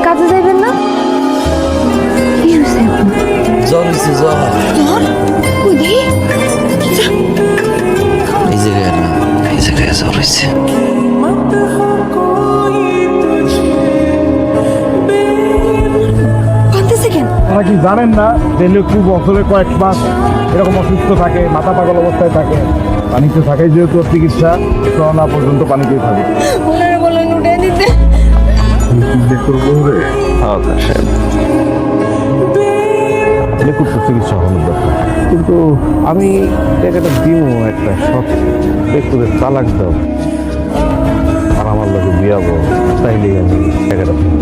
কাজে যাইবেন না? কি হয়েছে আপনার? জ্বর হয়েছে, জ্বর। জ্বর? কই দেখি। এই জায়গায় না, এই জায়গায় জ্বর হয়েছে। কাঁদতেছে কেন? আপনারা কি জানেন না যে লোকটি বছরে কয়েক মাস এরকম অসুস্থ থাকে, মাথা পাগল অবস্থায় থাকে? পানিতে থাকে যেহেতু ওর চিকিৎসা না পর্যন্ত পানিতেই থাকে। ওনারা বলেন উঠে দিতে। খুব চিকিৎসা হওয়ার দরকার, কিন্তু আমি টাকাটা দিব একটা শখ, একটু তালাক দাও আর আমার লোকে বিয়াবো, তাইলেই আমি টাকাটা দিব।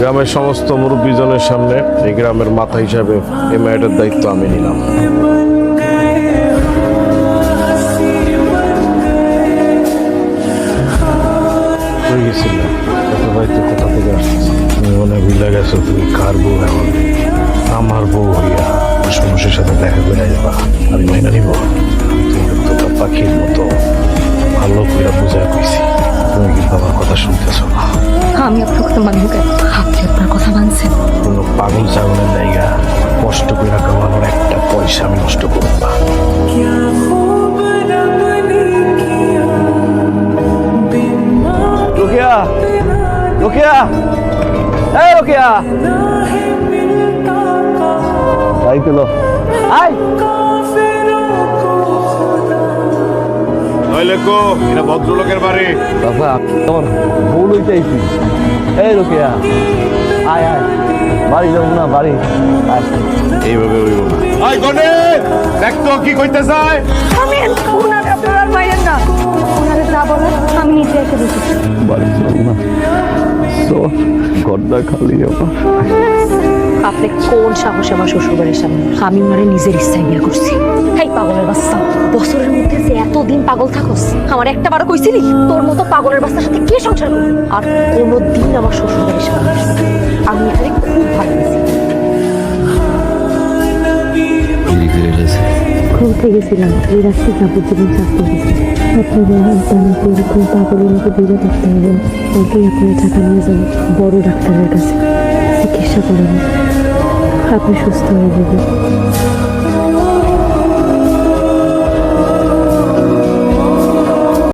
গ্রামের সমস্ত মুরব্বীজনের সামনে এই গ্রামের মাথা হিসাবে এই মেয়েটার দায়িত্ব আমি নিলাম। হয়ে গেছিল এত বাড়িতে কোথা থেকে আসছিস? তুমি মনে ভুলে গেছো তুমি কার বউ এখন? আমার বউ হইয়া মানুষের সাথে দেখা করে যাবা, আমি মাইনা নিব? তুমি তো পাখির মতো ভালো করে বুঝায় কইছি, তুমি কিন্তু আমার কথা শুনতেছো না। আমি আপনার কথা মানব কেন? আপনি আপনার কথা মানছেন। কোনো পাগল ছাগলের জায়গা কষ্ট করে কামানোর একটা পয়সা আমি নষ্ট করব না। রোকেয়া, রোকেয়া, এই রোকেয়া, তাই তো আয়। লেখো এটা ভদ্রলোকের বাড়ি। বাবা তোমার বউ লইতে আইছি। এই রোকেয়া, আয় আয়, বাড়ি যাবো না, বাড়ি আয়। এইভাবে হইব না। আয় গনে দেখ তো কি কইতে চায়। আমি ওনারে আপনার আর মাইয়ের না। ওনারে যা বলার আমি নিজে এসে বলছি। বাড়ি যাবো না, ঘরটা খালি আমার। আপনি কোন সাহসে আমার শ্বশুরবাড়ির সামনে? আমি ওনারে নিজের ইচ্ছায় বিয়ে করছি। এই পাগলের বাচ্চা, বছরের মধ্যে যে এতদিন পাগল থাকস, আমার একটা বারো কইছিলি তোর মতো পাগলের বাচ্চার সাথে কে সংসার করবে? আর কোনোদিন আমার শ্বশুরবাড়ির সামনে আসবে না। আমি এখানে খুব ভালো আছি। ঘুরতে গেছিলাম, এই রাস্তায় যাবজ্জীবন শাস্তি দিচ্ছে। আপনাদের আপনাকে এরকম পাগলের মতো দূরে থাকতে হবে। ওকে আপনার টাকা নিয়ে যান বড় ডাক্তারের কাছে, চিকিৎসা করাবেন, আপনি সুস্থ হয়ে যাবেন।